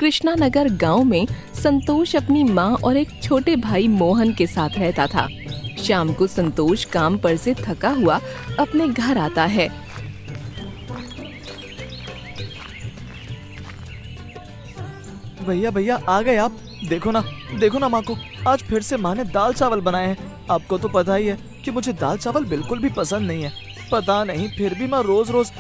कृष्णानगर गांव में संतोष अपनी माँ और एक छोटे भाई मोहन के साथ रहता था। शाम को संतोष काम पर से थका हुआ अपने घर आता है। भैया भैया आ गए आप। देखो ना माँ को आज फिर से माँ ने दाल चावल बनाए हैं। आपको तो पता ही है कि मुझे दाल चावल बिल्कुल भी पसंद नहीं है। पता नहीं फिर भी माँ रोज रोज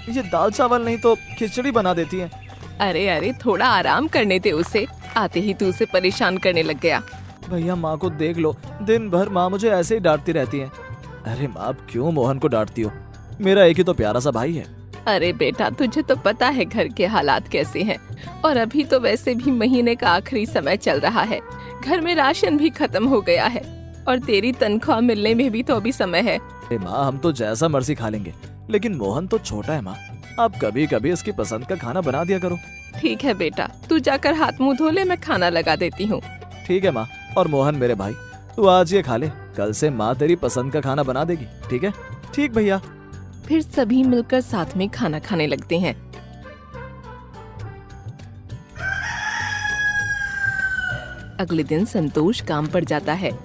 ये दाल चावल नहीं तो खिचड़ी बना देती है। अरे थोड़ा आराम करने दे उसे, आते ही तू उसे परेशान करने लग गया। भैया माँ को देख लो, दिन भर माँ मुझे ऐसे ही डांटती रहती है। अरे माँ आप क्यों मोहन को डांटती हो? मेरा एक ही तो प्यारा सा भाई है। अरे बेटा तुझे तो पता है घर के हालात कैसे हैं, और अभी तो वैसे भी महीने का आखिरी समय चल रहा है। घर में राशन भी खत्म हो गया है और तेरी तनख्वाह मिलने में भी तो अभी समय है। अरे माँ हम तो जैसा मर्जी खा लेंगे, लेकिन मोहन तो छोटा है माँ। आप कभी कभी इसकी पसंद का खाना बना दिया करो। ठीक है बेटा, तू जाकर हाथ मुंह धो ले, मैं खाना लगा देती हूँ। ठीक है माँ। और मोहन मेरे भाई, तू आज ये खा ले, कल से माँ तेरी पसंद का खाना बना देगी। ठीक है? ठीक भैया। फिर सभी मिलकर साथ में खाना खाने लगते हैं। अगले दिन संतोष काम पर जाता है।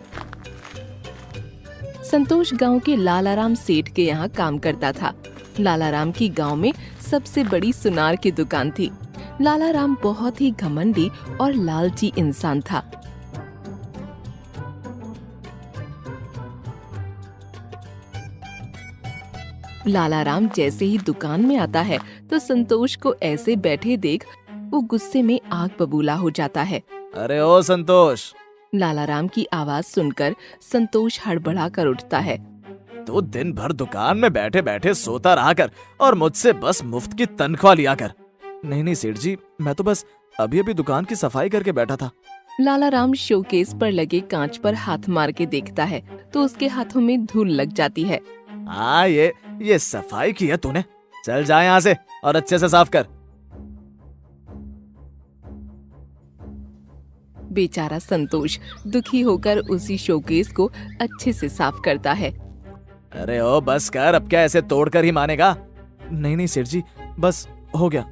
संतोष गांव के लालाराम सेठ के यहाँ काम करता था। लालाराम की गांव में सबसे बड़ी सुनार की दुकान थी। लालाराम बहुत ही घमंडी और लालची इंसान था। लालाराम जैसे ही दुकान में आता है तो संतोष को ऐसे बैठे देख वो गुस्से में आग बबूला हो जाता है। अरे ओ संतोष! लालाराम की आवाज सुनकर संतोष हड़बड़ा कर उठता है। तू दिन भर दुकान में बैठे बैठे सोता रहा कर और मुझसे बस मुफ्त की तनख्वाह लिया कर। नहीं सेठ जी, मैं तो बस अभी अभी दुकान की सफाई करके बैठा था। लालाराम शोकेस पर लगे कांच पर हाथ मार के देखता है तो उसके हाथों में धूल लग जाती है। हाँ ये सफाई की है तूने? चल जा यहाँ से और अच्छे से साफ कर। बेचारा संतोष दुखी होकर उसी शोकेस को अच्छे से साफ करता है। अरे ओ बस कर, अब क्या ऐसे तोड़कर ही मानेगा? नहीं सेठ जी, बस हो गया।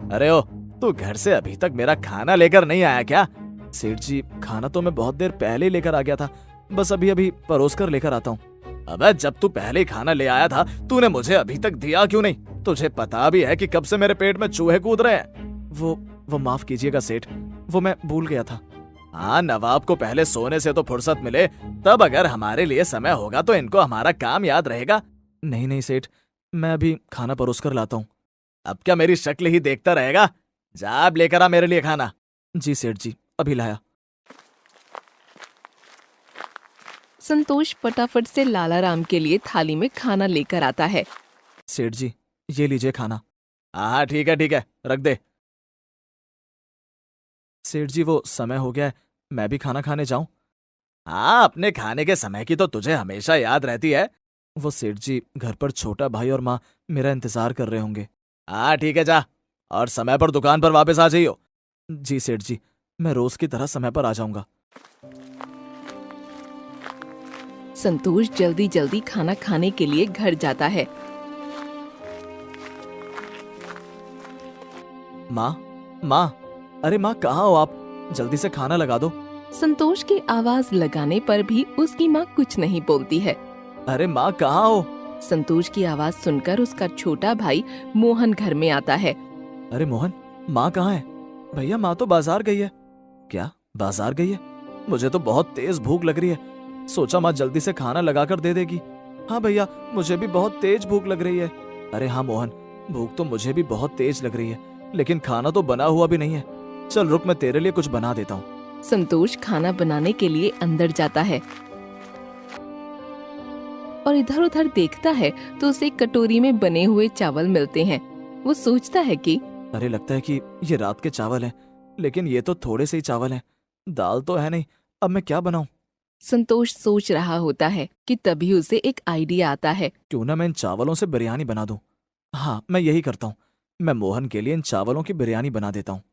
अरे ओ, तू घर से अभी तक मेरा खाना लेकर नहीं आया क्या? सेठ जी खाना तो मैं बहुत देर पहले ही लेकर आ गया था, बस अभी परोस कर लेकर आता हूँ। अबे जब तू पहले ही खाना ले आया था तूने मुझे अभी तक दिया क्यों नहीं? तुझे पता भी है कि कब से मेरे पेट में चूहे कूद रहे हैं। वो माफ कीजिएगा सेठ, वो मैं भूल गया था। हाँ, नवाब को पहले सोने से तो फुर्सत मिले, तब अगर हमारे लिए समय होगा तो इनको हमारा काम याद रहेगा। नहीं सेठ, मैं अभी खाना परोस कर लाता हूँ। अब क्या मेरी शक्ल ही देखता रहेगा? जा अब लेकर आ मेरे लिए खाना। जी सेठ जी, अभी लाया। संतोष फटाफट से लालाराम के लिए थाली में खाना लेकर आता है। सेठ जी ये लीजिए खाना। हाँ ठीक है, रख दे। सेठ जी वो समय हो गया है, मैं भी खाना खाने जाऊं? हाँ, अपने खाने के समय की तो तुझे हमेशा याद रहती है। वो सेठ जी घर पर छोटा भाई और माँ मेरा इंतजार कर रहे होंगे। हाँ ठीक है, जा और समय पर दुकान पर वापस आ जाइयो। जी सेठ जी, मैं रोज की तरह समय पर आ जाऊंगा। संतोष जल्दी खाना खाने के लिए घर जाता है। माँ, अरे माँ कहाँ हो आप? जल्दी से खाना लगा दो। संतोष की आवाज लगाने पर भी उसकी माँ कुछ नहीं बोलती है। अरे माँ कहाँ हो? संतोष की आवाज सुनकर उसका छोटा भाई मोहन घर में आता है। अरे मोहन, माँ कहाँ है? भैया माँ तो बाजार गई है। क्या बाजार गई है? मुझे तो बहुत तेज भूख लग रही है, सोचा माँ जल्दी से खाना लगाकर दे देगी। हाँ भैया, मुझे भी बहुत तेज भूख लग रही है। अरे हाँ मोहन, भूख तो मुझे भी बहुत तेज लग रही है, लेकिन खाना तो बना हुआ भी नहीं है। चल रुक, मैं तेरे लिए कुछ बना देता हूँ। संतोष खाना बनाने के लिए अंदर जाता है और इधर उधर देखता है तो उसे कटोरी में बने हुए चावल मिलते हैं। वो सोचता है कि अरे लगता है कि ये रात के चावल हैं, लेकिन ये तो थोड़े से ही चावल हैं, दाल तो है नहीं। अब मैं क्या बनाऊं? संतोष सोच रहा होता है कि तभी उसे एक आइडिया आता है। क्यों ना मैं इन चावलों से बिरयानी बना दूं। हाँ, मैं यही करता हूँ, मैं मोहन के लिए इन चावलों की बिरयानी बना देता हूँ।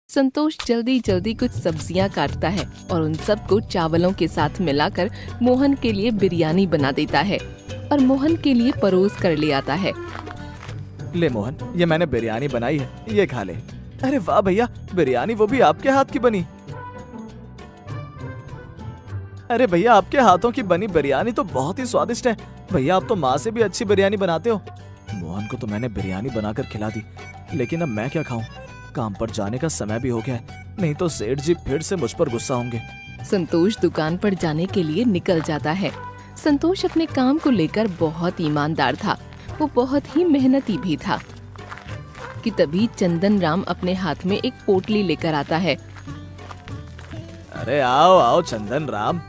संतोष जल्दी कुछ सब्जियां काटता है और उन सबको चावलों के साथ मिलाकर मोहन के लिए बिरयानी बना देता है और मोहन के लिए परोस कर ले आता है। ले मोहन, ये मैंने बिरयानी बनाई है, ये खा ले। अरे वाह भैया, बिरयानी वो भी आपके हाथ की बनी। अरे भैया, आपके हाथों की बनी बिरयानी तो बहुत ही स्वादिष्ट है। भैया, आप तो माँ से भी अच्छी बिरयानी बनाते हो। मोहन को तो मैंने बिरयानी बनाकर खिला दी, लेकिन अब मैं क्या खाऊं? काम पर जाने का समय भी हो गया है, नहीं तो सेठ जी फिर से मुझ पर गुस्सा होंगे। संतोष दुकान पर जाने के लिए निकल जाता है। संतोष अपने काम को लेकर बहुत ईमानदार था, वो बहुत ही मेहनती भी था कि तभी चंदन राम अपने हाथ में एक पोटली लेकर आता है। अरे आओ आओ चंदन राम।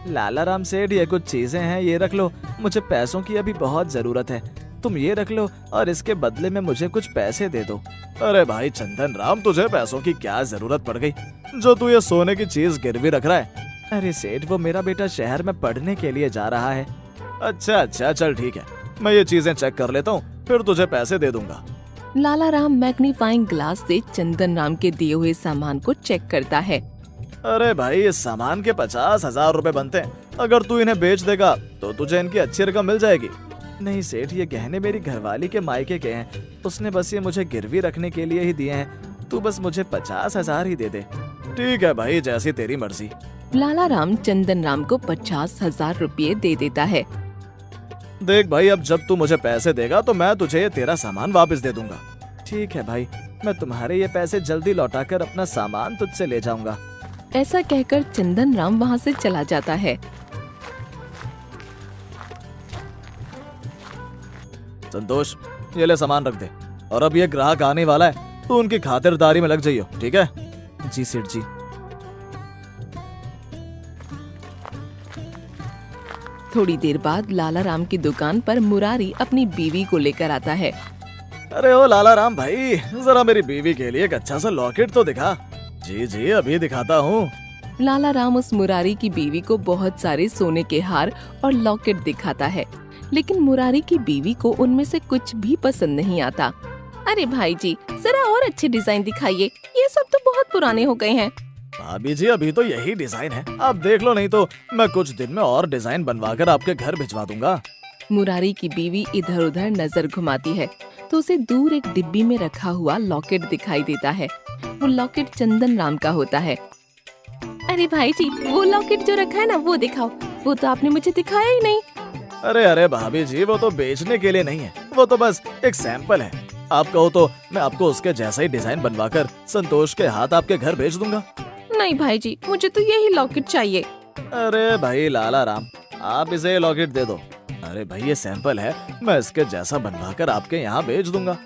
लाला राम सेठ, ये कुछ चीजें हैं, ये रख लो। मुझे पैसों की अभी बहुत जरूरत है, तुम ये रख लो और इसके बदले में मुझे कुछ पैसे दे दो। अरे भाई चंदन राम, तुझे पैसों की क्या जरूरत पड़ गई जो तू ये सोने की चीज गिरवी रख रहा है? अरे सेठ, वो मेरा बेटा शहर में पढ़ने के लिए जा रहा है। अच्छा अच्छा, चल ठीक है, मैं ये चीजें चेक कर लेता हूँ, फिर तुझे पैसे दे दूंगा। लाला राम मैग्नीफाइंग ग्लास से चंदन राम के दिए हुए सामान को चेक करता है। अरे भाई, इस सामान के 50,000 रुपए बनते हैं, अगर तू इन्हें बेच देगा तो तुझे इनकी अच्छी रकम मिल जाएगी। नहीं सेठ, ये गहने मेरी घरवाली के मायके के हैं, उसने बस ये मुझे गिरवी रखने के लिए ही दिए हैं, तू बस मुझे 50,000 ही दे दे। ठीक है भाई, जैसी तेरी मर्जी। लाला राम चंदन राम को 50,000 रुपये दे देता है। देख भाई, अब जब तू मुझे पैसे देगा तो मैं तुझे ये तेरा सामान वापस दे दूंगा। ठीक है भाई, मैं तुम्हारे ये पैसे जल्दी लौटाकर अपना सामान तुझसे ले जाऊंगा। ऐसा कहकर चंदन राम वहाँ से चला जाता है। संतोष, ये ले सामान रख दे, और अब ये ग्राहक आने वाला है, तो उनकी खातिरदारी में लग जाइयो, ठीक है? जी सेठ जी। थोड़ी देर बाद लाला राम की दुकान पर मुरारी अपनी बीवी को लेकर आता है। अरे ओ लाला राम भाई, जरा मेरी बीवी के लिए एक अच्छा सा लॉकेट तो दिखा। जी जी, अभी दिखाता हूँ। लाला राम उस मुरारी की बीवी को बहुत सारे सोने के हार और लॉकेट दिखाता है, लेकिन मुरारी की बीवी को उनमें से कुछ भी पसंद नहीं आता। अरे भाई जी, जरा और अच्छे डिजाइन दिखाइए, ये सब तो बहुत पुराने हो गए हैं। भाभी जी, अभी तो यही डिजाइन है, आप देख लो, नहीं तो मैं कुछ दिन में और डिजाइन बनवाकर आपके घर भिजवा दूंगा। मुरारी की बीवी इधर उधर नजर घुमाती है तो उसे दूर एक डिब्बी में रखा हुआ लॉकेट दिखाई देता है। वो लॉकेट चंदन राम का होता है। अरे भाई जी, वो लॉकेट जो रखा है ना, वो दिखाओ, वो तो आपने मुझे दिखाया ही नहीं। अरे अरे भाभी जी, वो तो बेचने के लिए नहीं है, वो तो बस एक सैंपल है। आप कहो तो मैं आपको उसके जैसा ही डिजाइन बनवाकर संतोष के हाथ आपके घर भेज दूंगा। नहीं भाई जी, मुझे तो यही लॉकेट चाहिए। अरे भाई लाला राम, आप इसे लॉकेट दे दो। अरे भाई, ये सैंपल है, मैं इसके जैसा बनवाकर आपके यहाँ भेज दूंगा।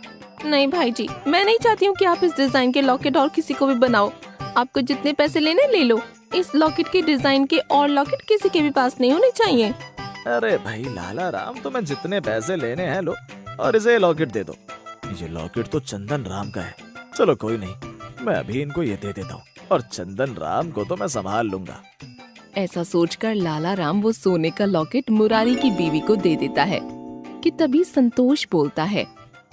नहीं भाई जी, मैं नहीं चाहती हूँ कि आप इस डिजाइन के लॉकेट और किसी को भी बनाओ। आपको जितने पैसे लेने ले लो, इस लॉकेट के डिजाइन के और लॉकेट किसी के भी पास नहीं होने चाहिए। अरे भाई लाला राम, तुम्हें जितने पैसे लेने हैं लो, और इसे लॉकेट दे दो। ये लॉकेट तो चंदन राम का है। चलो कोई नहीं, मैं अभी इनको ये दे देता हूँ, और चंदन राम को तो मैं संभाल लूंगा। ऐसा सोचकर लाला राम वो सोने का लॉकेट मुरारी की बीवी को दे देता है कि तभी संतोष बोलता है।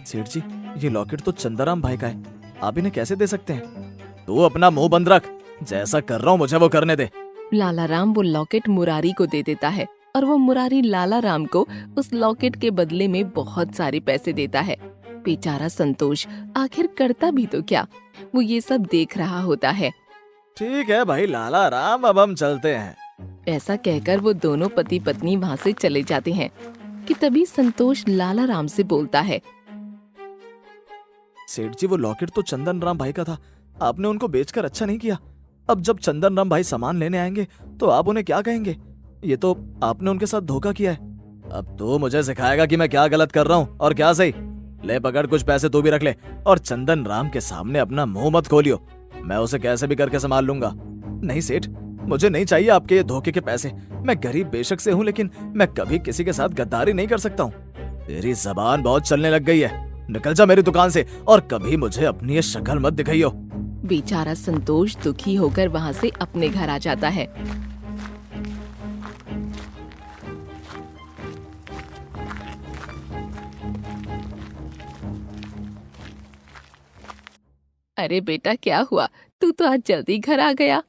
सेठ जी, ये लॉकेट तो चंदन भाई का है, आप इन्हें कैसे दे सकते हैं? तू अपना मुंह बंद रख, जैसा कर रहा हूँ मुझे वो करने दे। लाला राम वो लॉकेट मुरारी को दे देता है और वो मुरारी लाला राम को उस लॉकेट के बदले में बहुत सारे पैसे देता है। बेचारा संतोष आखिर करता भी तो क्या, वो ये सब देख रहा होता है। ठीक है भाई लाला राम, अब हम चलते हैं। ऐसा कहकर वो दोनों पति पत्नी वहाँ से चले जाते हैं कि तभी संतोष लाला राम से बोलता है। सेठ जी, वो लॉकेट तो चंदन राम भाई का था, आपने उनको बेचकर अच्छा नहीं किया। अब जब चंदन राम भाई सामान लेने आएंगे तो आप उन्हें क्या कहेंगे? ये तो आपने उनके साथ धोखा किया है। अब तो मुझे सिखाएगा कि मैं क्या गलत कर रहा हूँ और क्या सही। ले पकड़, कुछ पैसे तू भी रख ले, और चंदन राम के सामने अपना मुंह मत खोलियो, मैं उसे कैसे भी करके संभाल लूंगा। नहीं सेठ, मुझे नहीं चाहिए आपके ये धोखे के पैसे। मैं गरीब बेशक से हूँ, लेकिन मैं कभी किसी के साथ गद्दारी नहीं कर सकता हूँ। तेरी जबान बहुत चलने लग गई है, निकल जा मेरी दुकान से और कभी मुझे अपनी ये शक्ल मत दिखाइयो। बेचारा संतोष दुखी होकर वहाँ से अपने घर आ जाता है। अरे बेटा, क्या हुआ? तू तो आज जल्दी घर आ गया।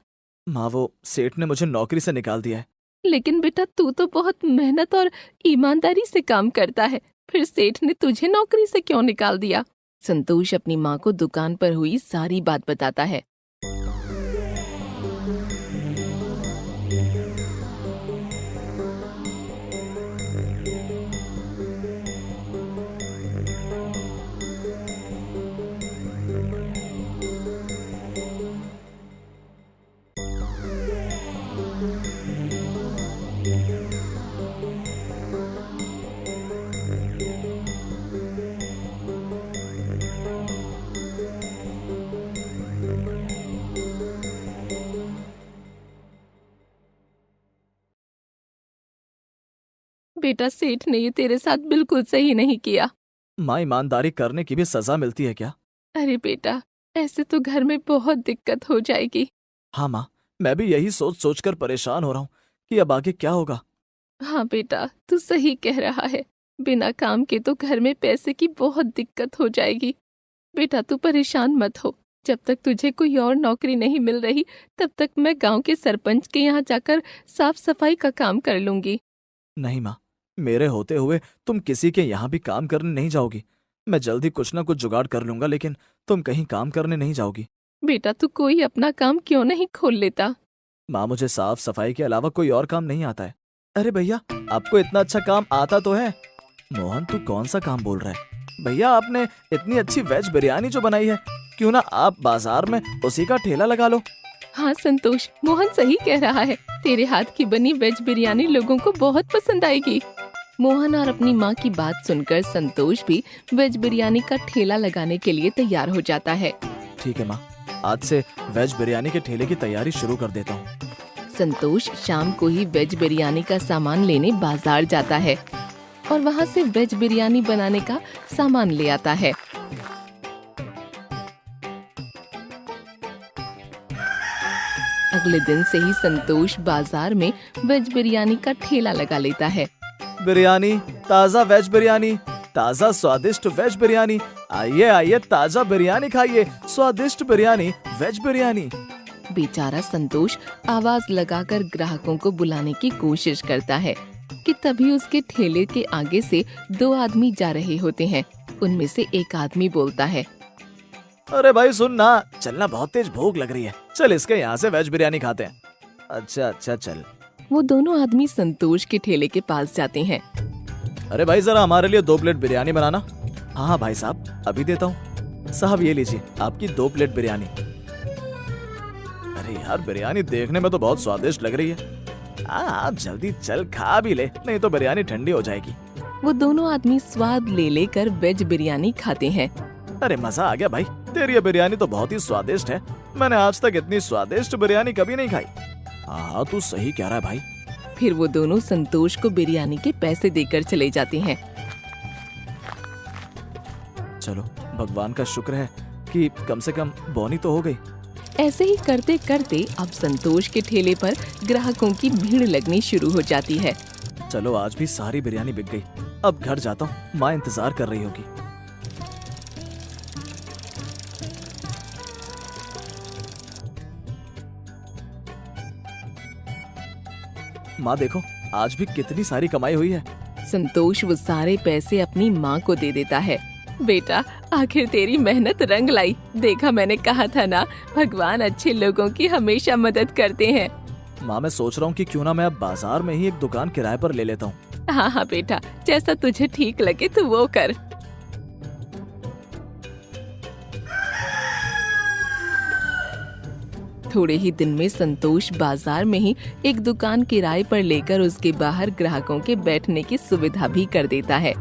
माँ, वो सेठ ने मुझे नौकरी से निकाल दिया है। लेकिन बेटा, तू तो बहुत मेहनत और ईमानदारी से काम करता है, फिर सेठ ने तुझे नौकरी से क्यों निकाल दिया? संतोष अपनी माँ को दुकान पर हुई सारी बात बताता है। बेटा, सेठ ने ये तेरे साथ बिल्कुल सही नहीं किया। माँ, ईमानदारी करने की भी सजा मिलती है क्या? अरे बेटा, ऐसे तो घर में बहुत दिक्कत हो जाएगी। हाँ माँ, मैं भी यही सोच सोच कर परेशान हो रहा हूँ कि अब आगे क्या होगा। हाँ बेटा, तू सही कह रहा है। बिना काम के तो घर में पैसे की बहुत दिक्कत हो जाएगी। बेटा, तू परेशान मत हो। जब तक तुझे कोई और नौकरी नहीं मिल रही, तब तक मैं गांव के सरपंच के यहाँ जाकर साफ सफाई का काम कर लूंगी। नहीं माँ, मेरे होते हुए तुम किसी के यहाँ भी काम करने नहीं जाओगी। मैं जल्दी कुछ ना कुछ जुगाड़ कर लूंगा, लेकिन तुम कहीं काम करने नहीं जाओगी। बेटा, तू कोई अपना काम क्यों नहीं खोल लेता? माँ, मुझे साफ सफाई के अलावा कोई और काम नहीं आता है। अरे भैया, आपको इतना अच्छा काम आता तो है। मोहन, तू कौन सा काम बोल रहा है? भैया, आपने इतनी अच्छी वेज बिरयानी जो बनाई है, क्यों ना आप बाजार में उसी का ठेला लगा लो। हाँ संतोष, मोहन सही कह रहा है। तेरे हाथ की बनी वेज बिरयानी लोगों को बहुत पसंद आएगी। मोहन और अपनी माँ की बात सुनकर संतोष भी वेज बिरयानी का ठेला लगाने के लिए तैयार हो जाता है। ठीक है माँ, आज से वेज बिरयानी के ठेले की तैयारी शुरू कर देता हूँ। संतोष शाम को ही वेज बिरयानी का सामान लेने बाजार जाता है और वहाँ से वेज बिरयानी बनाने का सामान ले आता है। अगले दिन से ही संतोष बाजार में वेज बिरयानी का ठेला लगा लेता है। बिरयानी, ताज़ा वेज बिरयानी, ताज़ा स्वादिष्ट वेज बिरयानी। आइए आइए, ताज़ा बिरयानी खाइए, स्वादिष्ट बिरयानी, वेज बिरयानी। बेचारा संतोष आवाज लगाकर ग्राहकों को बुलाने की कोशिश करता है कि तभी उसके ठेले के आगे से दो आदमी जा रहे होते हैं। उनमें से एक आदमी बोलता है, अरे भाई सुन ना, चलना, बहुत तेज भूख लग रही है। चल इसके यहाँ से वेज बिरयानी खाते हैं। अच्छा अच्छा, चल। वो दोनों आदमी संतोष के ठेले के पास जाते हैं। अरे भाई, जरा हमारे लिए 2 प्लेट बिरयानी बनाना। हाँ हाँ भाई साहब, अभी देता हूँ। साहब ये लीजिए आपकी 2 प्लेट बिरयानी। अरे यार, बिरयानी देखने में तो बहुत स्वादिष्ट लग रही है। हाँ, जल्दी चल, खा भी ले, नहीं तो बिरयानी ठंडी हो जाएगी। वो दोनों आदमी स्वाद ले लेकर वेज बिरयानी खाते हैं। अरे मजा आ गया भाई, तेरी ये बिरयानी तो बहुत ही स्वादिष्ट है। मैंने आज तक इतनी स्वादिष्ट बिरयानी कभी नहीं खाई। हाँ, तू सही कह रहा है भाई। फिर वो दोनों संतोष को बिरयानी के पैसे देकर चले जाते हैं। चलो, भगवान का शुक्र है कि कम से कम बोनी तो हो गई। ऐसे ही करते करते अब संतोष के ठेले पर ग्राहकों की भीड़ लगनी शुरू हो जाती है। चलो, आज भी सारी बिरयानी बिक गई। अब घर जाता हूँ, माँ इंतजार कर रही होगी। माँ देखो, आज भी कितनी सारी कमाई हुई है। संतोष वो सारे पैसे अपनी माँ को दे देता है। बेटा, आखिर तेरी मेहनत रंग लाई। देखा, मैंने कहा था ना, भगवान अच्छे लोगों की हमेशा मदद करते हैं। माँ, मैं सोच रहा हूँ कि क्यों ना मैं अब बाजार में ही एक दुकान किराए पर ले लेता हूँ। हाँ हाँ बेटा, जैसा तुझे ठीक लगे तू वो कर। थोड़े ही दिन में संतोष बाजार में ही एक दुकान किराए पर लेकर उसके बाहर ग्राहकों के बैठने की सुविधा भी कर देता है।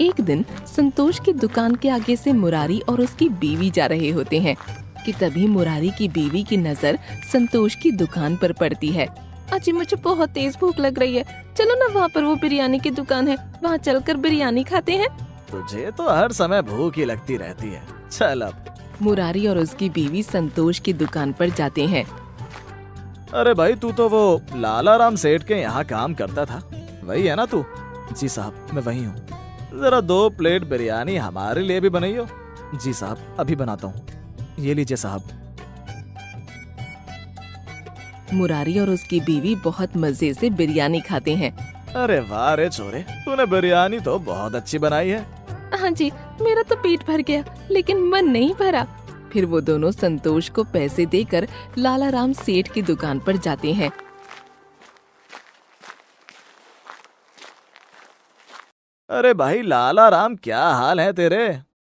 एक दिन संतोष की दुकान के आगे से मुरारी और उसकी बीवी जा रहे होते हैं कि तभी मुरारी की बीवी की नजर संतोष की दुकान पर पड़ती है। अजी, मुझे बहुत तेज भूख लग रही है, चलो ना, वहाँ पर वो बिरयानी की दुकान है, वहाँ चलकर बिरयानी खाते हैं। तुझे तो हर समय भूख ही लगती रहती है। चल अब। मुरारी और उसकी बीवी संतोष की दुकान पर जाते हैं। अरे भाई, तू तो वो लालाराम सेठ के यहाँ काम करता था, वही है ना तू? जी साहब, मैं वही हूँ। जरा 2 प्लेट बिरयानी हमारे लिए भी बनाइयो। जी साहब, अभी बनाता हूँ। ये लीजिए साहब। मुरारी और उसकी बीवी बहुत मजे से बिरयानी खाते हैं। अरे वाह रे छोरे, तूने बिरयानी तो बहुत अच्छी बनाई है। हाँ जी, मेरा तो पेट भर गया लेकिन मन नहीं भरा। फिर वो दोनों संतोष को पैसे देकर लाला राम सेठ की दुकान पर जाते हैं। अरे भाई लाला राम, क्या हाल है तेरे?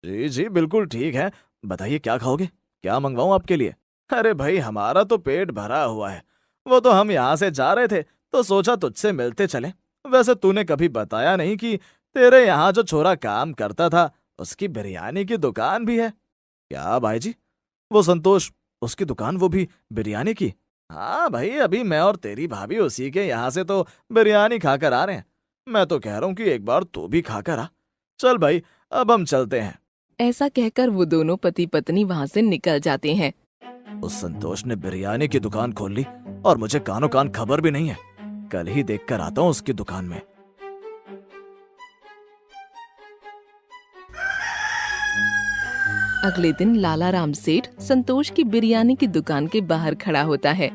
जी जी बिल्कुल ठीक है। बताइए क्या खाओगे, क्या मंगवाऊं आपके लिए? अरे भाई हमारा तो पेट भरा हुआ है। वो तो हम यहाँ से जा रहे थे तो सोचा तुझसे मिलते चले। वैसे तूने कभी बताया नहीं कि तेरे यहाँ जो छोरा काम करता था उसकी बिरयानी की दुकान भी है। क्या भाई जी, वो संतोष, उसकी दुकान, वो भी बिरयानी की? हाँ भाई, अभी मैं और तेरी भाभी उसी के यहाँ से तो बिरयानी खाकर आ रहे हैं। मैं तो कह रहा हूँ कि एक बार तू भी खाकर आ। चल भाई, अब हम चलते हैं। ऐसा कहकर वो दोनों पति पत्नी वहाँ से निकल जाते हैं। उस संतोष ने बिरयानी की दुकान खोल ली और मुझे कानो कान खबर भी नहीं है। कल ही देख कर आता हूँ उसकी दुकान में। अगले दिन लाला राम सेठ संतोष की बिरयानी की दुकान के बाहर खड़ा होता है।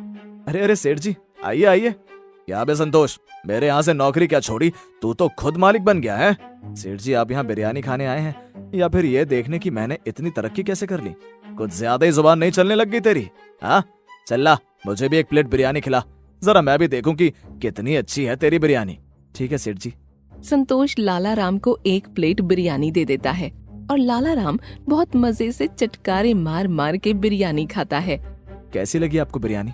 अरे अरे सेठ जी, आइए आइए। क्या बे संतोष, मेरे यहाँ से नौकरी क्या छोड़ी, तू तो खुद मालिक बन गया है। सेठ जी, आप यहाँ बिरयानी खाने आए हैं या फिर ये देखने की मैंने इतनी तरक्की कैसे कर ली? कुछ ज्यादा ही जुबान नहीं चलने लग गई तेरी? हाँ चल ला, मुझे भी एक प्लेट बिरयानी खिला, जरा मैं भी देखूं कि कितनी अच्छी है तेरी बिरयानी। ठीक है सेठ जी। संतोष लाला राम को एक प्लेट बिरयानी दे देता है और लाला राम बहुत मजे से चटकारे मार मार के बिरयानी खाता है। कैसी लगी आपको बिरयानी?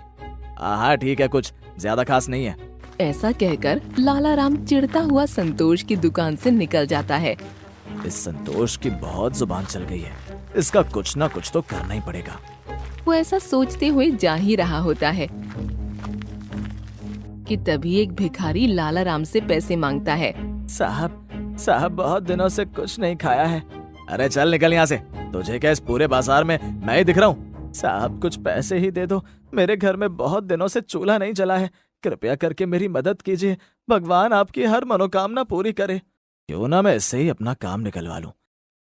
हाँ ठीक है, कुछ ज्यादा खास नहीं है। ऐसा कहकर लाला राम चिढ़ता हुआ संतोष की दुकान से निकल जाता है। इस संतोष की बहुत जुबान चल गई है, इसका कुछ ना कुछ तो करना ही पड़ेगा। वो ऐसा सोचते हुए जा ही रहा होता है कि तभी एक भिखारी लाला राम से पैसे मांगता है। साहब बहुत दिनों से कुछ नहीं खाया है। अरे चल निकल यहाँ से, तुझे क्या इस पूरे बाजार में मैं ही दिख रहा हूँ? साहब कुछ पैसे ही दे दो, मेरे घर में बहुत दिनों से चूल्हा नहीं जला है, कृपया करके मेरी मदद कीजिए, भगवान आपकी हर मनोकामना पूरी करे। क्यों ना मैं इससे ही अपना काम निकलवा लूं।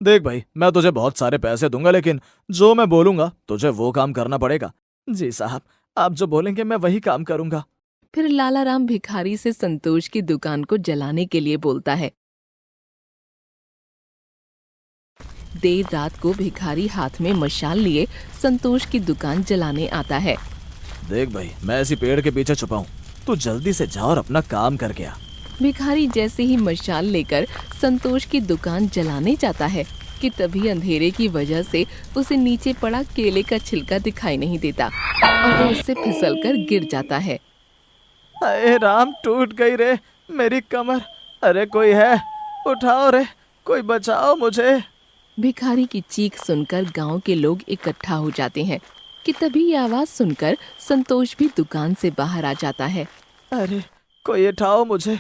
देख भाई, मैं तुझे बहुत सारे पैसे दूंगा, लेकिन जो मैं बोलूंगा तुझे वो काम करना पड़ेगा। जी साहब, आप जो बोलेंगे मैं वही काम करूंगा। फिर लाला राम भिखारी से संतोष की दुकान को जलाने के लिए बोलता है। देर रात को भिखारी हाथ में मशाल लिए संतोष की दुकान जलाने आता है। देख भाई, मैं इसी पेड़ के पीछे छुपा हूँ, तू जल्दी से जा और अपना काम करके आ। भिखारी जैसे ही मशाल लेकर संतोष की दुकान जलाने जाता है कि तभी अंधेरे की वजह से उसे नीचे पड़ा केले का छिलका दिखाई नहीं देता और वो उससे फिसलकर गिर जाता है। अरे राम, टूट गई रे मेरी कमर। अरे कोई है, उठाओ रे, कोई बचाओ मुझे। भिखारी की चीख सुनकर गांव के लोग इकट्ठा हो जाते हैं कि तभी ये आवाज सुनकर संतोष भी दुकान से बाहर आ जाता है। अरे कोई उठाओ मुझे।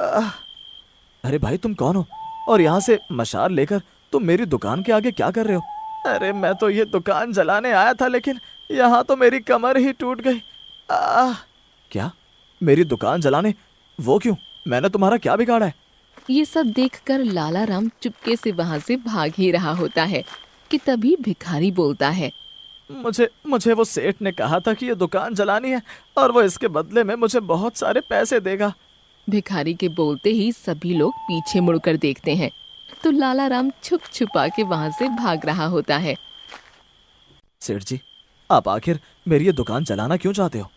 अरे भाई तुम कौन हो और यहाँ से मशाल लेकर तुम मेरी दुकान के आगे क्या कर रहे हो? अरे मैं तो ये दुकान जलाने आया था, लेकिन यहाँ तो मेरी कमर ही टूट गई। क्या? मेरी दुकान जलाने? वो क्यों? मैंने तुम्हारा क्या बिगाड़ा है? ये सब देखकर लाला राम चुपके से वहाँ से भाग ही रहा होता है कि तभी भिखारी बोलता है। मुझे वो सेठ ने कहा था कि ये दुकान जलानी है और वो इसके बदले में मुझे बहुत सारे पैसे देगा। भिखारी के बोलते ही सभी लोग पीछे मुड़कर देखते हैं तो लाला राम छुप छुपा के वहाँ से भाग रहा होता है। सेठ जी, आप आखिर मेरी ये दुकान जलाना क्यों चाहते हो?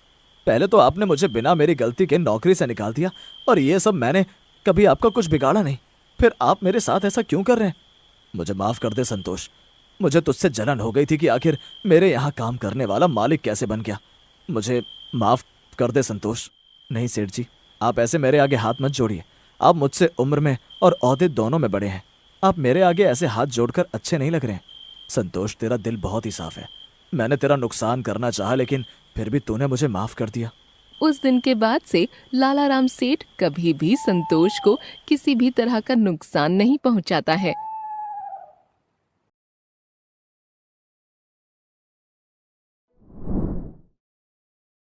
पहले तो आपने मुझे बिना मेरी गलती के नौकरी से निकाल दिया और ये सब मैंने कभी आपका कुछ बिगाड़ा नहीं, फिर आप मेरे साथ ऐसा क्यों कर रहे हैं? मुझे माफ कर दे संतोष, मुझे तुझसे जलन हो गई थी कि आखिर मेरे यहाँ काम करने वाला मालिक कैसे बन गया। मुझे माफ कर दे संतोष। नहीं सेठ जी, आप ऐसे मेरे आगे हाथ मत जोड़िए। आप मुझसे उम्र में और ओहदे दोनों में बड़े हैं, आप मेरे आगे ऐसे हाथ जोड़कर अच्छे नहीं लग रहे हैं। संतोष, तेरा दिल बहुत ही साफ है, मैंने तेरा नुकसान करना चाहा लेकिन फिर भी तूने मुझे माफ कर दिया। उस दिन के बाद से लाला राम सेठ कभी भी संतोष को किसी भी तरह का नुकसान नहीं पहुंचाता है।